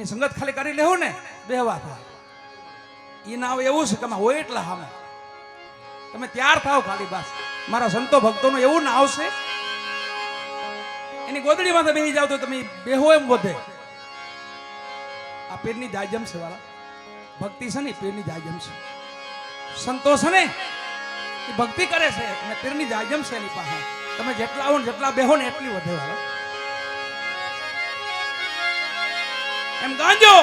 એની સંગત ખાલી કરી લેવું ને બેહવા થાય. એ નાવ એવું છે કે તમે હોય એટલા સામે તમે તૈયાર થાવ ખાલી બસ. મારા સંતો ભક્તોનું એવું નાવ છે, એની ગોદડીમાં બેસી જાવ તો તમે બેહો એમ વધે. આ પીરની જાજમ છે વાળા, ભક્તિ છે ને પીરની જાજમ છે. સંતો છે ને એ ભક્તિ કરે છે અને પીરની જાજમ છે એની પાસે. તમે જેટલા આવો ને જેટલા બેહો ને એટલી વધે વાળા. એમ ગાંજો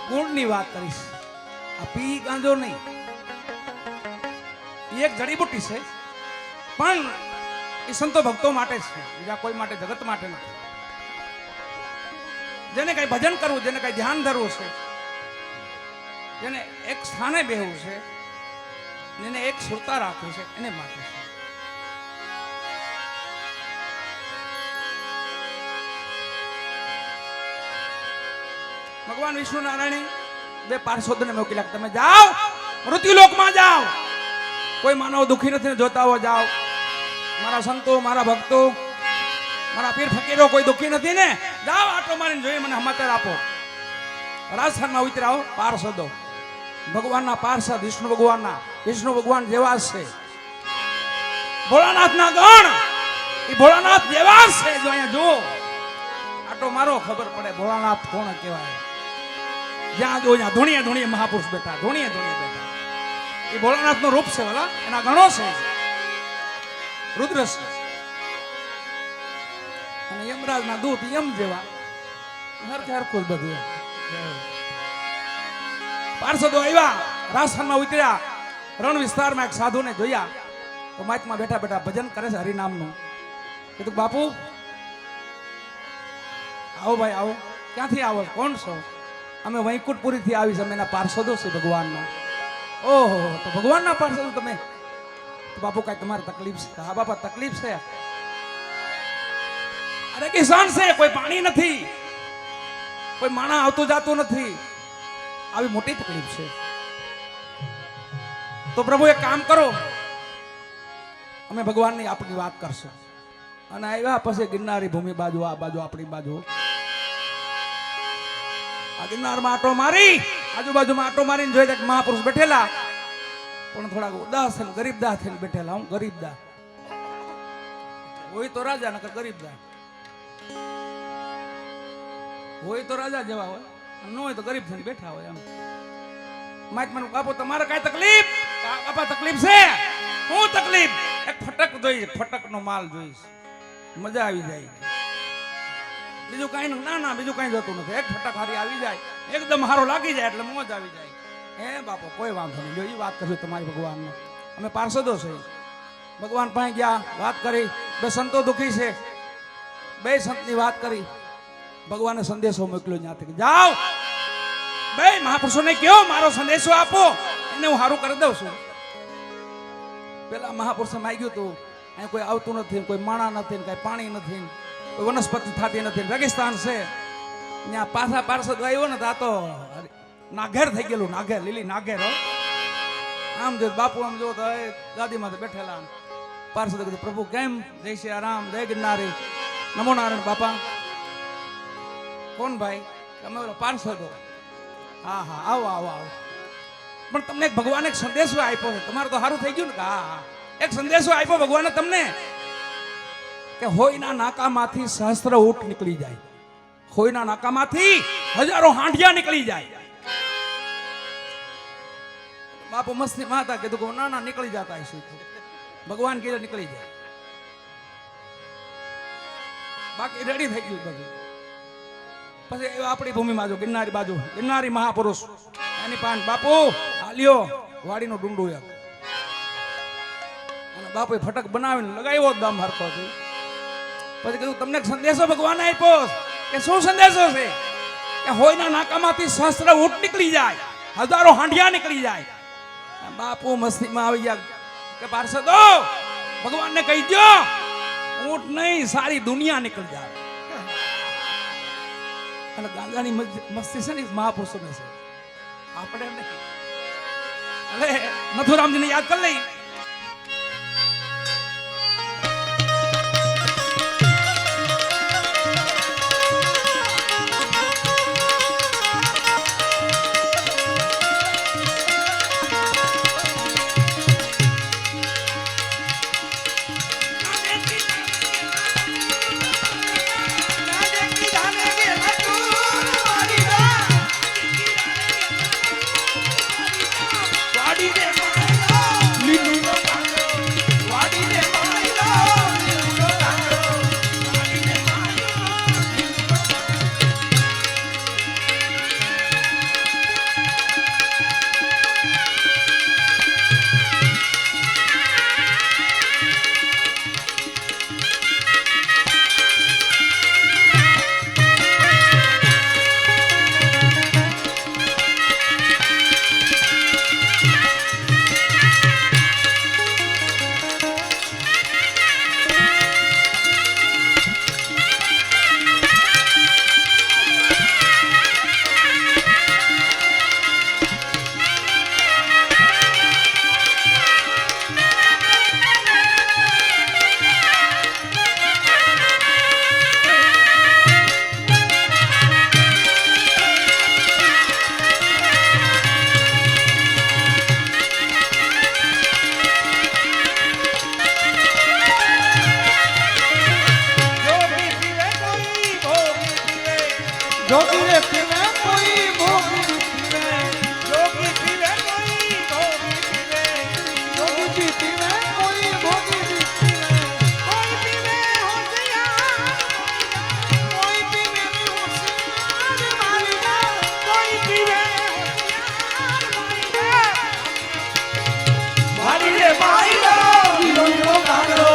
ગુણની વાત કરીશ. આ પી ગાંજો નહીં, એ એક જડીબુટ્ટી છે, પણ એ સંતો ભક્તો માટે છે, બીજા કોઈ માટે જગત માટે નથી. જેને કઈ ભજન કરવું, જેને કઈ ધ્યાન ધરવું છે, જેને એક સ્થાને બેહવું છે, જેને એક સુરતા રાખવી છે, એને માટે છે. ભગવાન વિષ્ણુ નારાયણે બે પાર્ષદોને મોકલ્યા, તમે જાઓ મૃત્યુલોકમાં જાઓ, કોઈ માનવ દુખી નથી ને જોતા હો જાઓ. મારા સંતો, મારા ભક્તો, મારા પીર ફકીરો કોઈ દુખી નથી ને જાઓ, આટો મારીને જોઈએ મને સમાચાર આપો. રાજસ્થાનમાં ઉતરાઓ પાર્ષદો, ભગવાનના પાર્ષદ વિષ્ણુ ભગવાનના. વિષ્ણુ ભગવાન જેવા છે, ભોળાનાથના ગણ એ ભોળાનાથ જેવા છે. જો અહીંયા જુઓ, આટો મારો ખબર પડે ભોળાનાથ કોણ કહેવાય. જ્યાં જો ત્યાં ધોણીએ ધોણીએ મહાપુરુષ બેઠા, ધોણીએ ધોણીએ બેઠા. એ ભોળાનાથ નું રૂપ છે વાલા, એના ગણો છે, રુદ્ર છે. અને યમરાજ ના દૂત યમ જેવા હરખે હરખું જ બધું. પાર્ષદો આવ્યા, રાજસ્થાનમાં ઉતર્યા, રણ વિસ્તારમાં એક સાધુને જોયા તો માઇકમાં બેઠા બેઠા ભજન કરે છે હરિનામનું. કીધું બાપુ આવો ભાઈ આવો. ક્યાંથી આવો, કોણ છો? અમે વૈકુંઠપુરી થી આવી છે, અમે એના પાર્ષદો છે ભગવાનના. ઓહો, તો ભગવાનના પાર્ષદો તમે? તો બાપુ કઈ તમારી તકલીફ છે? હા બાપા તકલીફ છે. અરે કિસાન છે, કોઈ પાણી નથી, કોઈ માણા આવતું જાતું નથી, આવી મોટી તકલીફ છે. તો પ્રભુ એક કામ કરો, અમે ભગવાનની આપણી વાત કરશું. અને આવ્યા પછી ગિરનારી ભૂમિ બાજુ, આ બાજુ આપણી બાજુ, આ ગિરનારમાં આટો મારી, આજુબાજુમાં આટો મારીને જોઈ કે મહાપુરુષ બેઠેલા, પણ થોડાક ઉદાસ થઈને ગરીબદાસ થઈને બેઠેલા. હું ગરીબદાસ હોય તો રાજા, નકર ગરીબદાસ હોય તો રાજા જેવા હોય, ન હોય તો ગરીબ થઈને બેઠા હોય. એમ માઇક મને બાપુ તમારે કઈ તકલીફ? બાપા તકલીફ છે. શું તકલીફ? એક ફટક જોઈશ, ફટક નો માલ જોઈશ, મજા આવી જાય. બીજું કઈ ના ના બીજું કઈ જોતું નથી, એક ફટક હારી આવી જાય, એકદમ હારો લાગી જાય એટલે મોજ આવી જાય. હે બાપુ કોઈ વાંધો નહીં, જો એ વાત કરશું તમારી ભગવાનને. અમે પાર્ષદો છે, ભગવાન પાસે ગયા, વાત કરી. બે સંતો દુખી છે, બે સંતની વાત કરી. ભગવાને સંદેશો મોકલ્યો ત્યાંથી, જાઓ બે મહાપુરુષોને કહો મારો સંદેશો આપો, એને હું સારું કરી દઉં છું. પેલા મહાપુરુષે માંગ્યું હતું, અહીં કોઈ આવતું નથી, કોઈ માણા નથી, કઈ પાણી નથી, કોઈ વનસ્પતિ થતી નથી, રેગિસ્તાન છે. ત્યાં પાછા પાર્ષદ આવ્યો ને, આ તો નાઘેર થઈ ગયેલું, નાઘેર, લીલી નાઘેર. આમ જો બાપુ આમ જો તો ગાદીમાં બેઠેલા. પાર્ષદ કીધું પ્રભુ કેમ? જય શ્રી રામ, જય ગિરનારી, નમો નારાયણ. બાપા કોણ ભાઈ? તમે પાર્ષદો? હા હા આવો આવો આવો. પણ તમને ભગવાને એક સંદેશો આપ્યો છે, તમારે તો સારું થઈ ગયું ને? હા હા, એક સંદેશો આપ્યો ભગવાને તમને કે હોયના નાકામાંથી સહસ્ત્ર ઊંટ નીકળી જાય, હોયના નાકામાંથી હજારો હાંડિયા નીકળી જાય. બાપુ મસ્તી માતા કીધું ના ના નીકળી જતા હશે, ભગવાન કીધું નીકળી જાય. બાકી રેડી થઈ ગયું બધું. પછી આપણી ભૂમિમાં જો ગિરનારી બાજુ, ગિરનારી મહાપુરુષ એની પાન બાપુ હાલ્યો વાડીનો ડુંડું એક, અને બાપુએ ફટક બનાવીને લગાવ્યો દમ હરખો છે. પછી કીધું તમને સંદેશો ભગવાન આપ્યો કે શું સંદેશો છે? કે હોયના નાકામાંથી સહસ્ત્ર ઊંટ નીકળી જાય, હજારો હાંડિયા નીકળી જાય. બાપુ મસ્તીમાં આવી ગયા કે પાર્ષદો ભગવાનને કહી દો ઊંટ નહીં સારી દુનિયા નીકળી જાય. અને ગાંજાની મસ્તી છે ને મહાપુરુષોને છે, આપણે નહીં. અરે નથુરામજીને યાદ કરી લઈ. જોગી રે પીવે કોઈ ભોગી પીવે જોગી પીવે કોઈ ભોગી પીવે જોગી પીવે કોઈ ભોગી પીવે કોઈ પીવે હોશિયાર કોઈ પીવે હોશિયાર મારી ના કોઈ પીવે હોશિયાર મારી રે મારી રે લોહીનો ગાંડો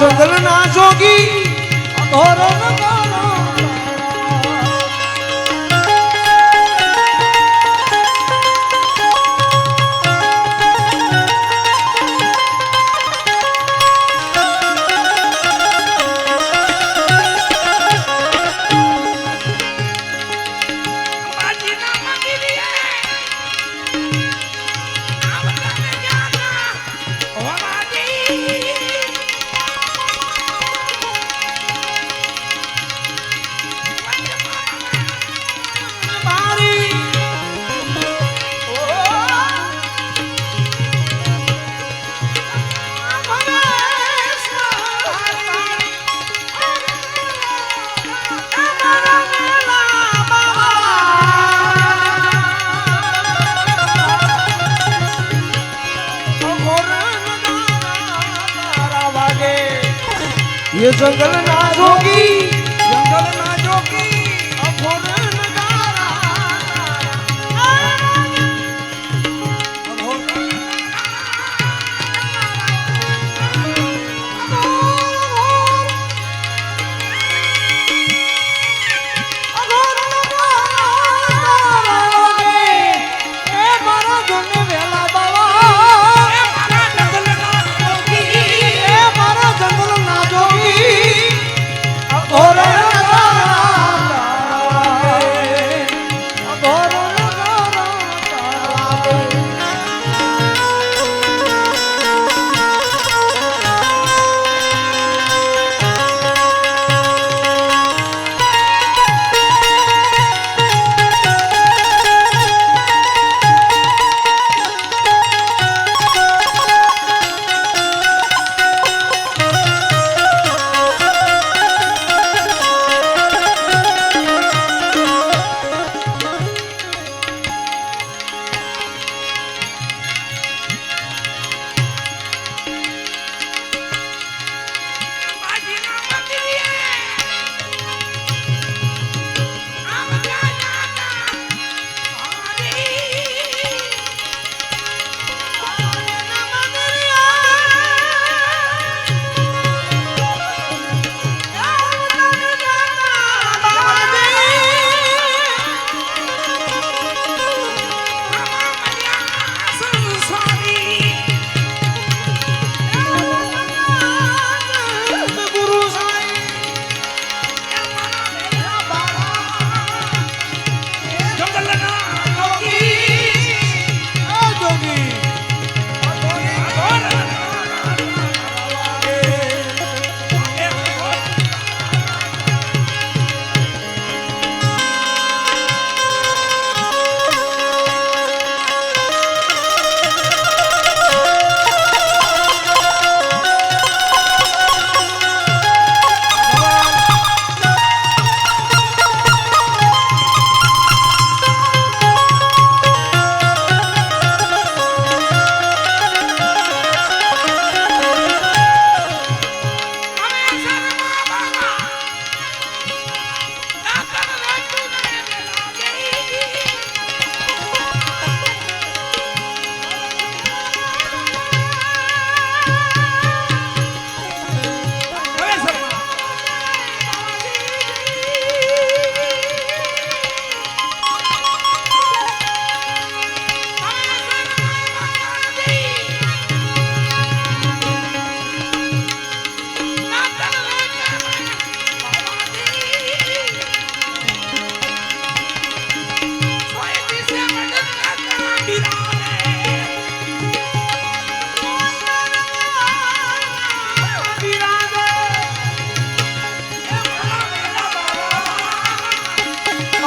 જંગલના જોગી અઘોર નગારા ये जंगल ना जोगी જંગલના જોગી अघोर नगारा अघोर नगारा ए मारा जोने वेला बाबा એ મારા જંગલના જોગી ए मारा जंगल ना जोगी अघोर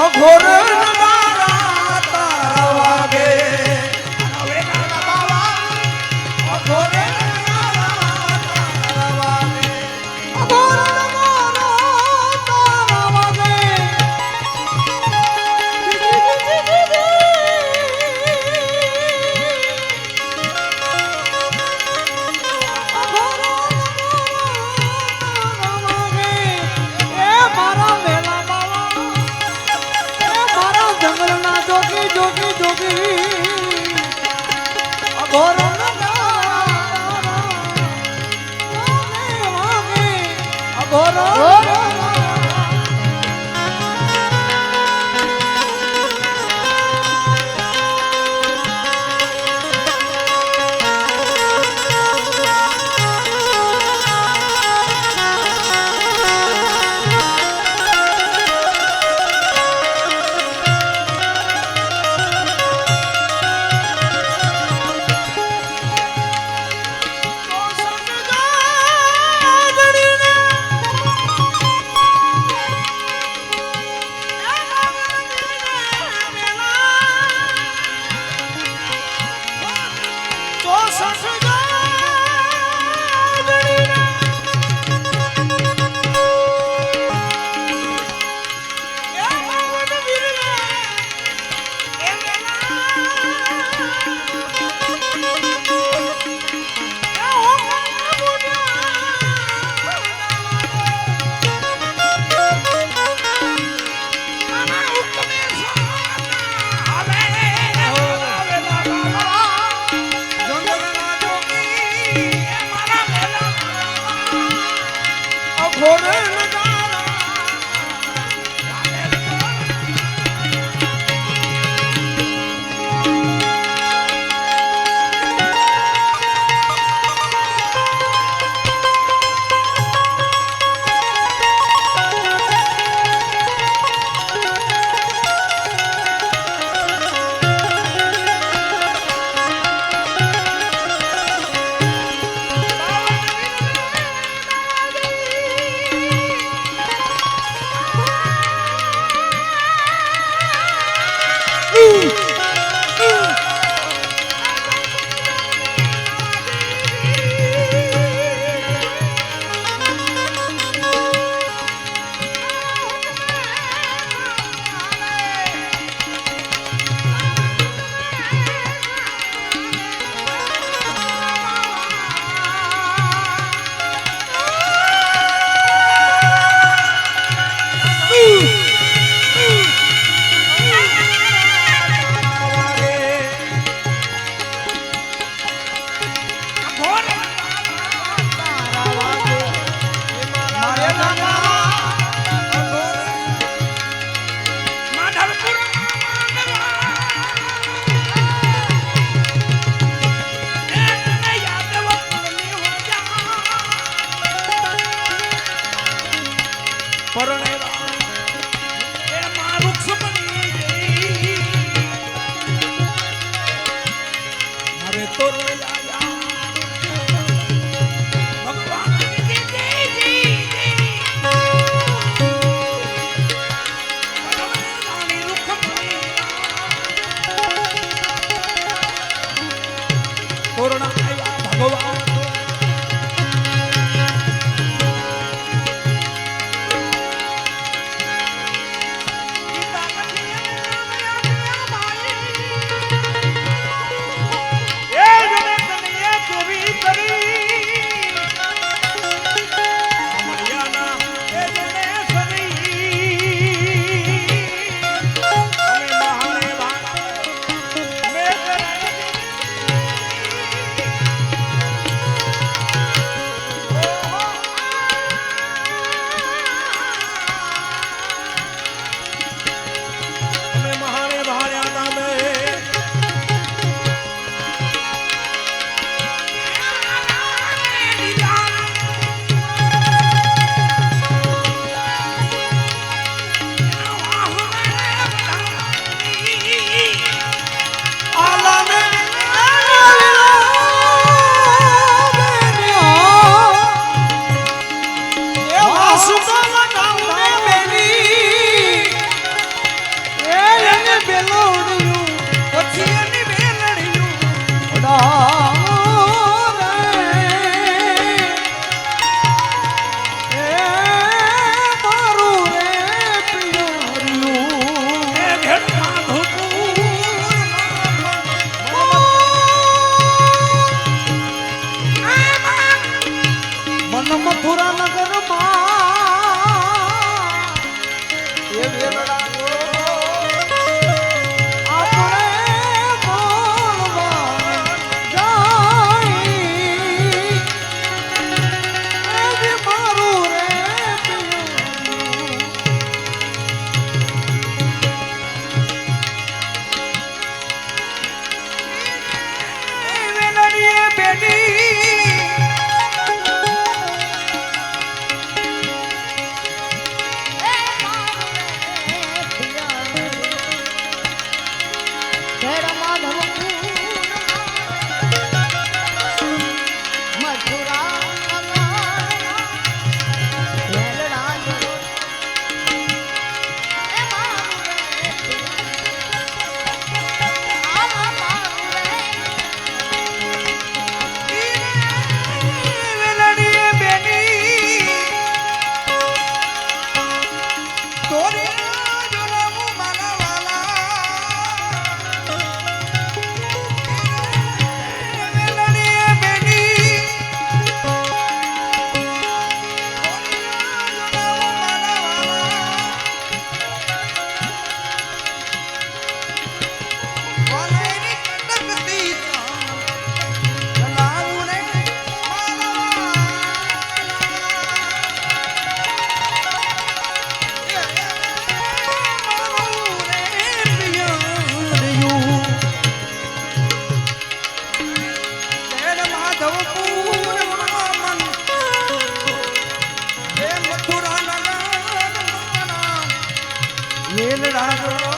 अघोर नगारा तारा वागे अघोर नगारा तारा वागे अघोर नगारा तारा वागे अघोर नगारा तारा वागे ए मारा वेला बाबा અઘોરે નજારા મથુરા નગર માં એ વેલડા આપણે બોલવા જાય એ મારું રે વેલડીએ બેટી વેલડા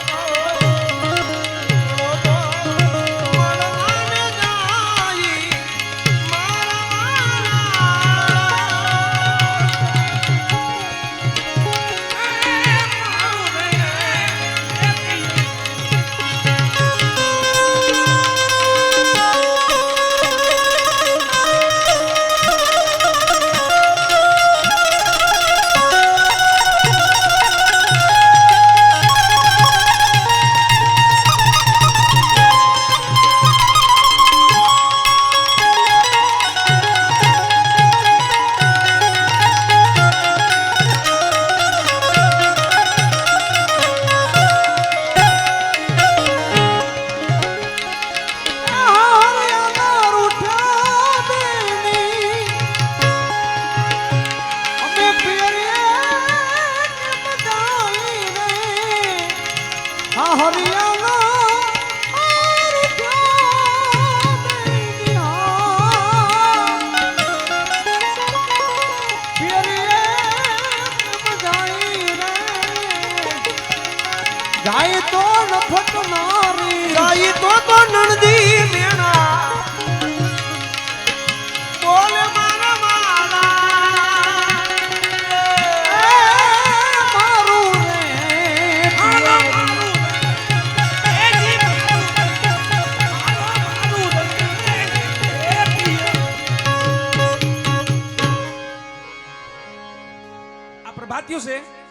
જાય તો નફટ નારી ગાઈ તો નણદી મેણા બોલે મારા મારા મારું રે આ પ્રભાત્યું છે